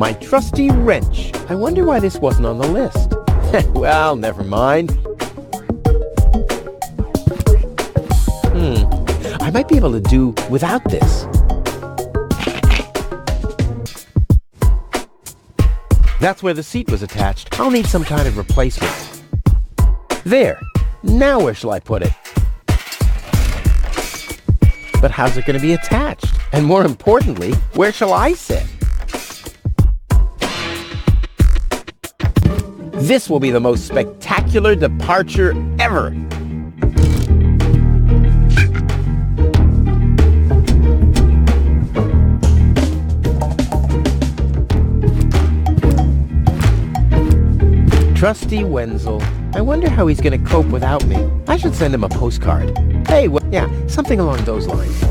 My trusty wrench. I wonder why this wasn't on the list. Well, never mind. I might be able to do without this. That's where the seat was attached. I'll need some kind of replacement. There. Now where shall I put it? But how's it going to be attached? And more importantly, where shall I sit? This will be the most spectacular departure ever. Trusty Wenzel. I wonder how he's going to cope without me. I should send him a postcard. Hey, yeah, something along those lines.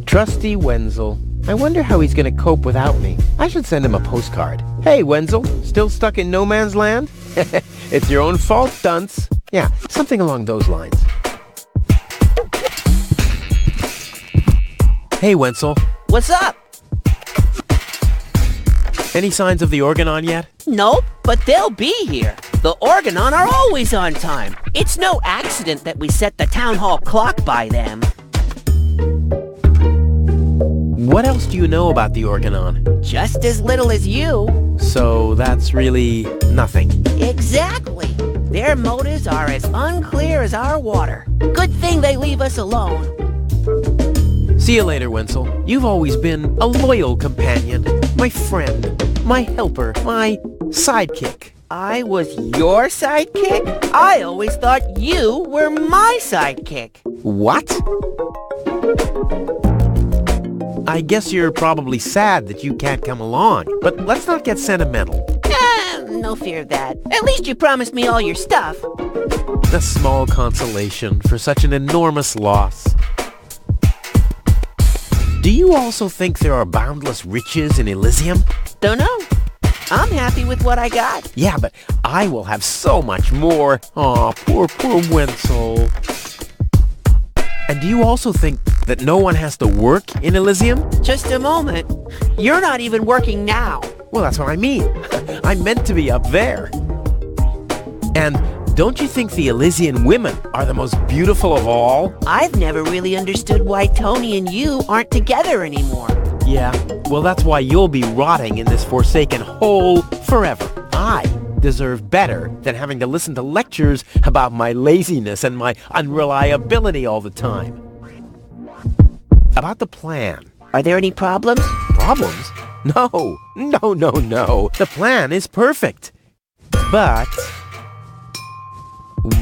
Trusty Wenzel. I wonder how he's going to cope without me. I should send him a postcard. Hey, Wenzel, still stuck in no man's land? It's your own fault, dunce. Yeah, something along those lines. Hey, Wenzel. What's up? Any signs of the Organon yet? Nope, but they'll be here. The Organon are always on time. It's no accident that we set the town hall clock by them. What else do you know about the Organon? Just as little as you. So that's really nothing. Exactly. Their motives are as unclear as our water. Good thing they leave us alone. See you later, Wenzel. You've always been a loyal companion, my friend, my helper, my sidekick. I was your sidekick? I always thought you were my sidekick. What? I guess you're probably sad that you can't come along, but let's not get sentimental. No fear of that. At least you promised me all your stuff. A small consolation for such an enormous loss. Do you also think there are boundless riches in Elysium? Don't know. I'm happy with what I got. Yeah, but I will have so much more. Aw, poor Wenzel. And do you also think that no one has to work in Elysium? Just a moment. You're not even working now. Well, that's what I mean. I'm meant to be up there. And don't you think the Elysian women are the most beautiful of all? I've never really understood why Tony and you aren't together anymore. Yeah, well, that's why you'll be rotting in this forsaken hole forever. I deserve better than having to listen to lectures about my laziness and my unreliability all the time. About the plan. Are there any problems? Problems? No. The plan is perfect. But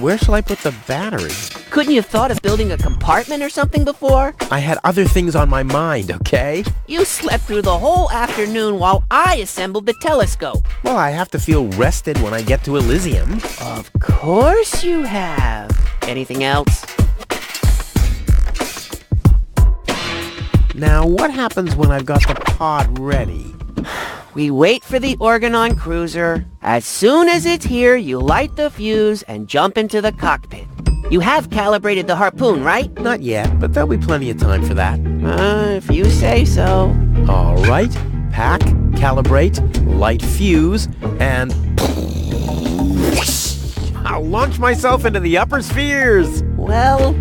where shall I put the battery? Couldn't you have thought of building a compartment or something before? I had other things on my mind, okay? You slept through the whole afternoon while I assembled the telescope. Well, I have to feel rested when I get to Elysium. Of course you have. Anything else? Now, what happens when I've got the pod ready? We wait for the Organon cruiser. As soon as it's here, you light the fuse and jump into the cockpit. You have calibrated the harpoon, right? Not yet, but there'll be plenty of time for that. If you say so. All right. Pack, calibrate, light fuse, and I'll launch myself into the upper spheres. Well,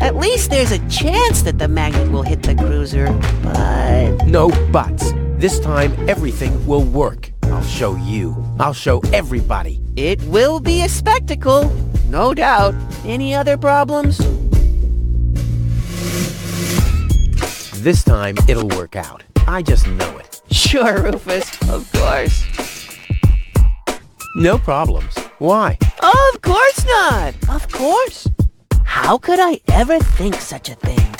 at least there's a chance that the magnet will hit the cruiser, but... No buts. This time, everything will work. I'll show you. I'll show everybody. It will be a spectacle, no doubt. Any other problems? This time, it'll work out. I just know it. Sure, Rufus. Of course. No problems. Why? Of course not. Of course. How could I ever think such a thing?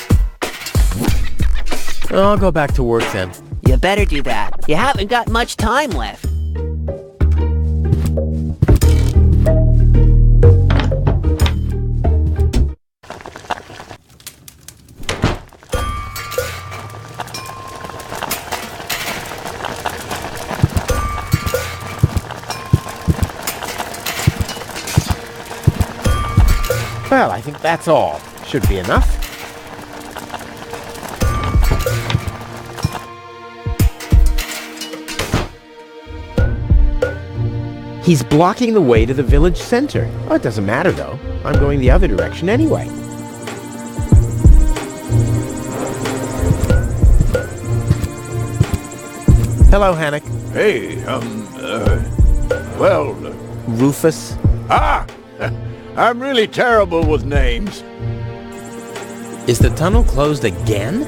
I'll go back to work then. You better do that. You haven't got much time left. Well, I think that's all. Should be enough. He's blocking the way to the village center. Oh, it doesn't matter, though. I'm going the other direction anyway. Hello, Hannock. Hey, Rufus. I'm really terrible with names. Is the tunnel closed again?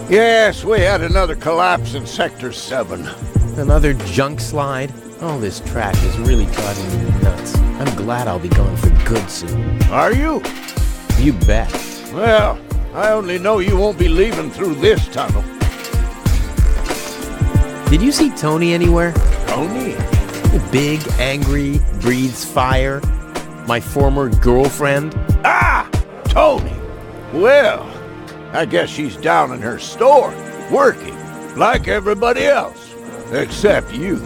Yes, we had another collapse in Sector 7. Another junk slide? All this trash is really driving me nuts. I'm glad I'll be gone for good soon. Are you? You bet. Well, I only know you won't be leaving through this tunnel. Did you see Tony anywhere? Tony? Big, angry, breathes fire. My former girlfriend. Ah! Tony! Well, I guess she's down in her store, working, like everybody else. Except you.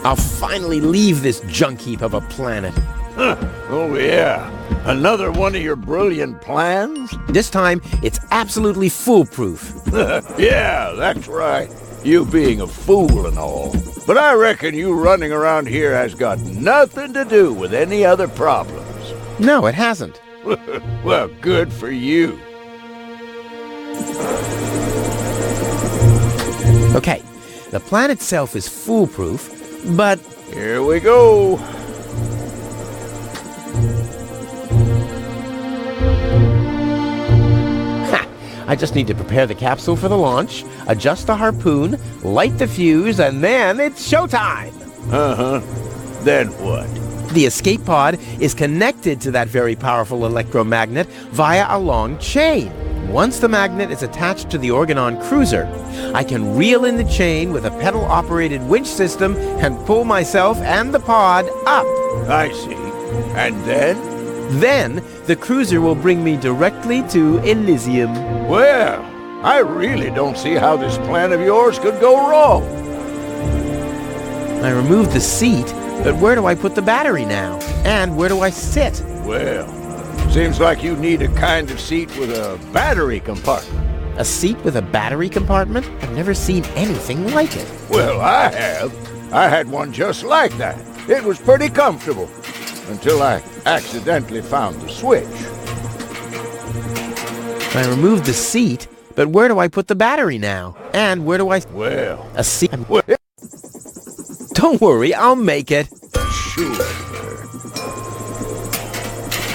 I'll finally leave this junk heap of a planet. Oh yeah, another one of your brilliant plans? This time, it's absolutely foolproof. Yeah, that's right. You being a fool and all. But I reckon you running around here has got nothing to do with any other problems. No, it hasn't. Well, good for you. Okay, the plan itself is foolproof, but... Here we go. I just need to prepare the capsule for the launch, adjust the harpoon, light the fuse, and then it's showtime! Uh-huh. Then what? The escape pod is connected to that very powerful electromagnet via a long chain. Once the magnet is attached to the Organon cruiser, I can reel in the chain with a pedal-operated winch system and pull myself and the pod up. I see. And then? Then, the cruiser will bring me directly to Elysium. Well, I really don't see how this plan of yours could go wrong. I removed the seat, but where do I put the battery now? And where do I sit? Well, seems like you need a kind of seat with a battery compartment. A seat with a battery compartment? I've never seen anything like it. Well, I have. I had one just like that. It was pretty comfortable. Until I accidentally found the switch. I removed the seat, but where do I put the battery now? And where do I... Well... A seat... Well... Don't worry, I'll make it. Sure.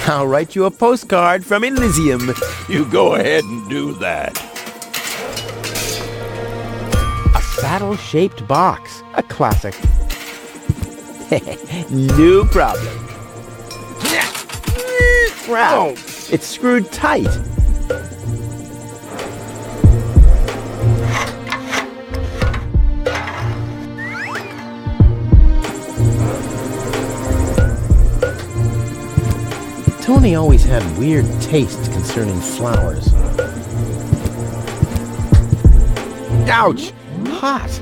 I'll write you a postcard from Elysium. You go ahead and do that. A saddle-shaped box. A classic. No problem. Wow, it's screwed tight. Tony always had weird tastes concerning flowers. Ouch! Hot!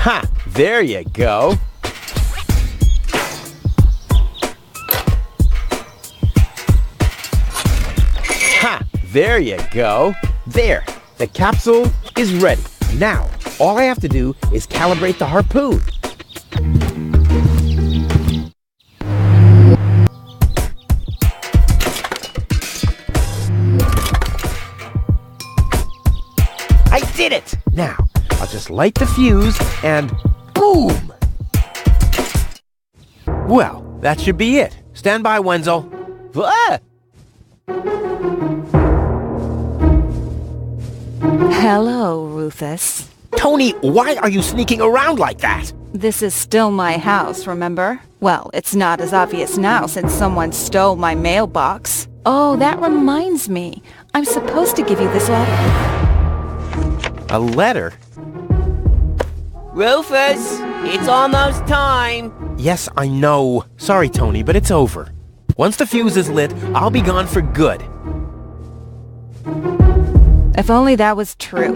Ha! There you go. Ha! There you go. There. The capsule is ready. Now, all I have to do is calibrate the harpoon. I did it! Now, I'll just light the fuse and boom! Well, that should be it. Stand by, Wenzel. Ah! Hello, Rufus. Tony, why are you sneaking around like that? This is still my house, remember? Well, it's not as obvious now since someone stole my mailbox. Oh, that reminds me. I'm supposed to give you this letter. A letter? Rufus, it's almost time. Yes, I know. Sorry, Tony, but it's over. Once the fuse is lit, I'll be gone for good. If only that was true.